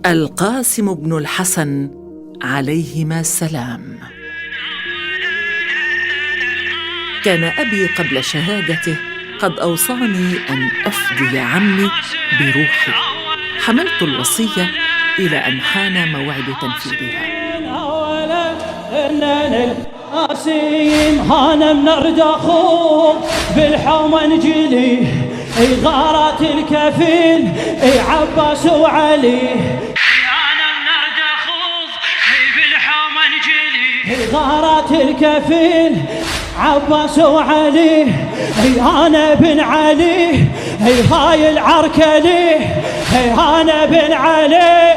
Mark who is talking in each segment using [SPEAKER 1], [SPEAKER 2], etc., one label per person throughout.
[SPEAKER 1] القاسم بن الحسن عليهما السلام. كان أبي قبل شهادته قد أوصاني أن أفدي عمي بروحي. حملت الوصية إلى أن حان موعد تنفيذها.
[SPEAKER 2] القاسم هانا منرد أخوه بالحومة نجلي غارات الكفيل عباس وعلي.
[SPEAKER 3] أنا منرد أخوه بالحومة نجلي
[SPEAKER 2] غارات الكفيل عباس وعلي. أنا بن علي هاي العركة لي. أنا بن علي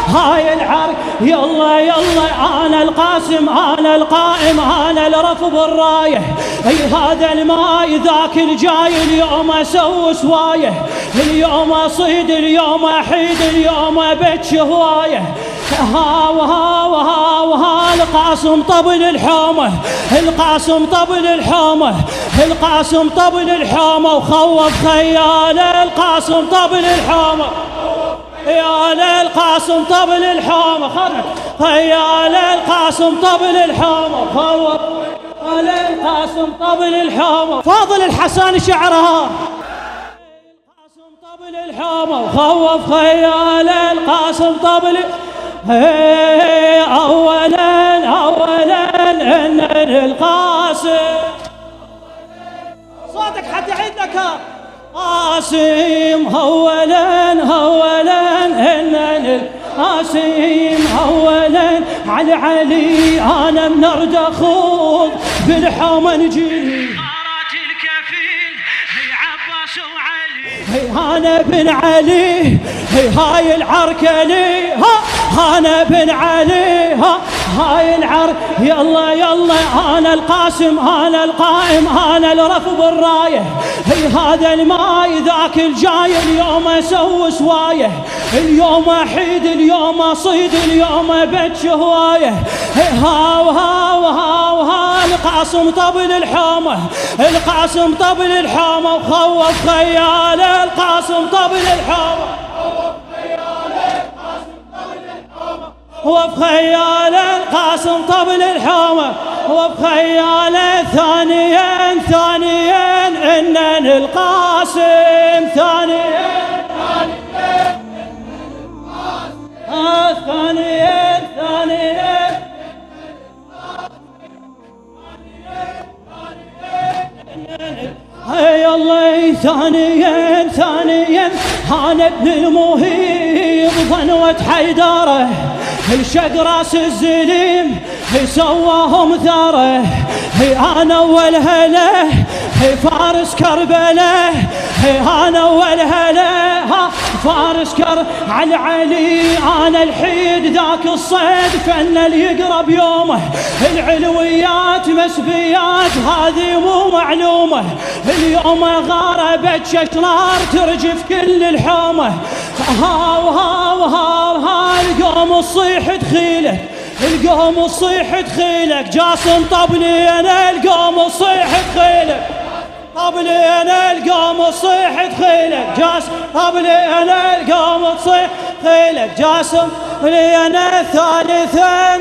[SPEAKER 2] هاي العركة. يلا يلا أنا القاسم أنا القائم أنا الرفض الرايح. هذا الماي ذاك الجاي اليوم أسوي سوايه. اليوم أصيد اليوم أحيد اليوم أبتش هوايه. ها وها وها وها القاسم طبل الحومة. القاسم طبل الحومة. القاسم طبل الحومة وخوف خياله. القاسم طبل الحومة يا للقاسم طبل الحومة. خيال القاسم طبل الحومة خوف القاسم طبل الحومة. فاضل الحسن شعرها. القاسم طبل الحومة وخوف خيال القاسم طبل. أولا إن القاسم صوتك حتى عندك قاسم. أولا إن القاسم أولا على علي. أنا منرد أخوض بالحومة نجيلي
[SPEAKER 3] غارات الكفيل عباس وعلي.
[SPEAKER 2] أنا بن علي هاي العركة لي. أنا بن علي هاي العركة. يلا يلا أنا القاسم أنا القائم أنا الرفض الراية. هذا الماي ذاك الجاي اليوم أسوي سوايه. اليوم أحيد اليوم أصيد اليوم أبتش هوايه. ها وها وها وها القاسم طبل الحومة. القاسم طبل الحومة وخوف خياله. القاسم طبل الحومة وفي خيال القاسم طبل الحومة. وفي خيال ثانيا إن القاسم ثانيا هي الله ثانيا أنا ابن المهيب ظنوة حيدره. الشق راس الزليم سواهم ثاره. أنا أول هله فارس كربله. أنا أول هله فارس على علي. أنا الحيد ذاك الصيد فن اللي يقرب يومه. العلويات مسبيات هذه مو معلومة. اليوم غاربت ششرار ترجف كل الحومة. ها وها وها وها القوم الصيح دخيلك. القوم الصيح دخيلك جاسم طبلي أنا القوم الصيح دخيلك. طبلي أنا القوم الصيح دخيلك جاسم. طبلي أنا القوم الصيح دخيلك جاسم. طبلي أنا ثالثا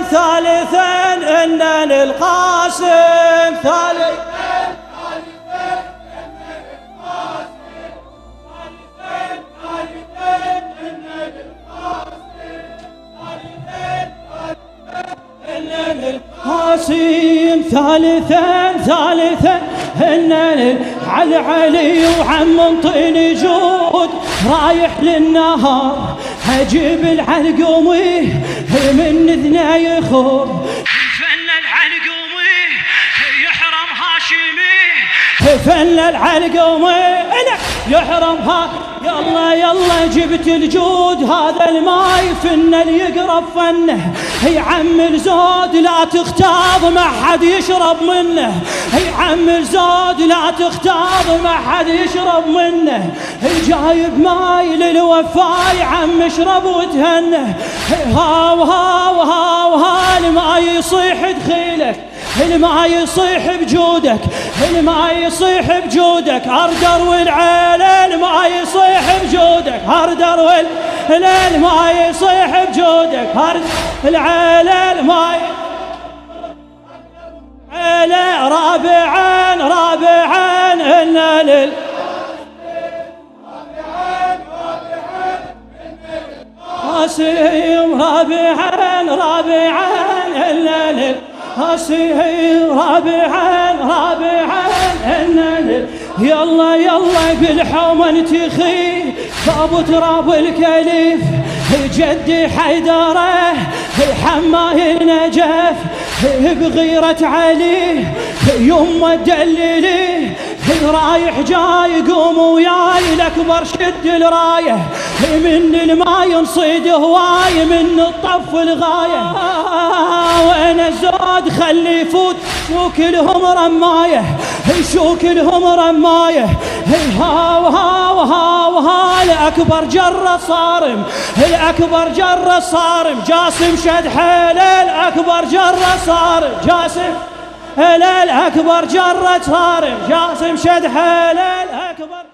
[SPEAKER 2] إن القاسم ثالث. القاسم ثالثا إن على علي. وعم طيني جود رايح للنهار. هجيب العلقومي من اذنه يخور.
[SPEAKER 3] فن العلقومي يحرم هاشمي.
[SPEAKER 2] فن العلقومي يحرمها. يلا يلا جبت الجود هذا الماي فن اللي يقرب فنه. هي عم الزود لا تختاض ما حد يشرب منه. هي عم الزود لا تختاض ما حد يشرب منه. هي جايب ماي للوفاي عم اشرب وتهنه. ها وها وها وها الماي يصيح دخيلك. الماي يصيح بجودك. الماي يصيح بجودك. أردر والعيل الماي يصيح بجودك. أردر ليل ما يصيح بجودك هرد العلل ما عيله رابعا رابعا إن لل قاسم رابعا رابعا إن لل قاسم رابعا رابعا إن لل يلا يلا بالحومن تخي بابو تراب الكليف جدي حيدره حماي النجف بغيرة علي يوم دللي رايح جاي قوم وياي الأكبر شد الراية من الماي نصيد هواي من الطف الغاية وين الزود خلي يفوت شو كلهم رماية شو كلهم رماية هاو هاو هاو ها الأكبر جرة صارم الأكبر جرة صارم جاسم شد حيله الأكبر جرة صارم جاسم الأكبر جرة صارم جاسم شد حيله الأكبر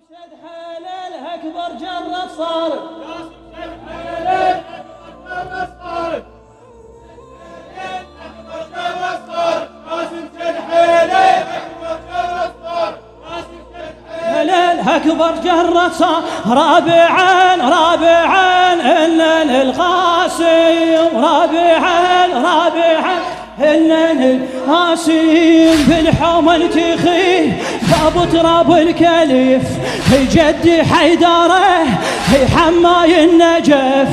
[SPEAKER 2] شد حيله الأكبر جرة صارم جاسم شد حيله الأكبر جرة صارم الأكبر جرة صار رابعا رابعا إلا القاسم رابعا رابعا إلا القاسم بالحومن تخي بابو تراب الكليف جدي حيدره حماي النجف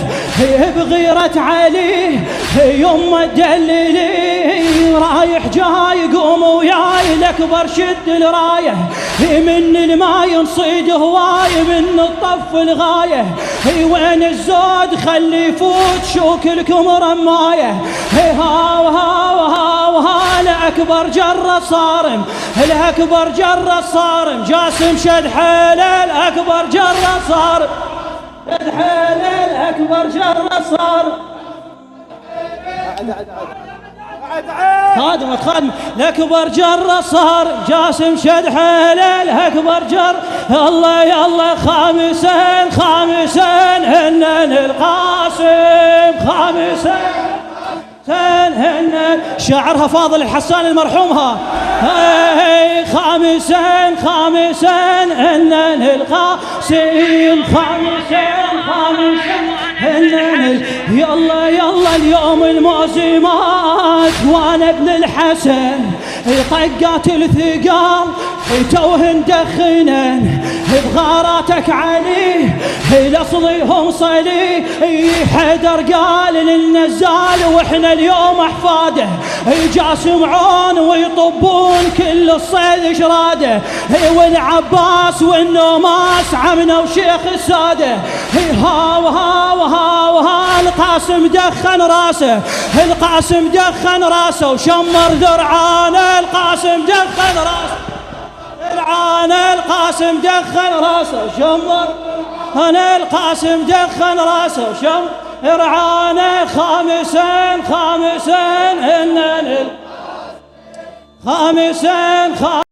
[SPEAKER 2] بغيرة علي يوم دللي رايح جاي قوم وياي الأكبر شد الراية من الماي نصيد هواي من الطف الغاية وين الزود خلي يفوت شو كلكم رماية هاو هاو هاو ها الأكبر جرة صارم الأكبر جرة صارم جاسم شد حيله الأكبر جرة صارم شد حيله الأكبر جرة صارم خادمة خادمة الأكبر جرة صار جاسم شد حيله الأكبر جر الله يلا خامسين خامسين هنن القاسم خامسين هنن شاعرها فاضل الحسان المرحومها خامسين خامسين هنن القاسم خامسين خامسين هنن يلا يلا اليوم المعزمات وانا ابن الحسن طقات الثقال توهن دخنن بغاراتك علي لأصليهم صلي حيدر قال للنزال واحنا اليوم احفاده جاسمعون ويطبون كل الصيد شراده والعباس والنوماس عمنا وشيخ الساده هاو هاو هاو ها القاسم دخن راسه القاسم دخن راسه وشمر درعانه القاسم دخن راسه درعانه القاسم دخن راسه شمر انا القاسم دخن راسه وشمر درعانه خامسين خامسين هنن خامسين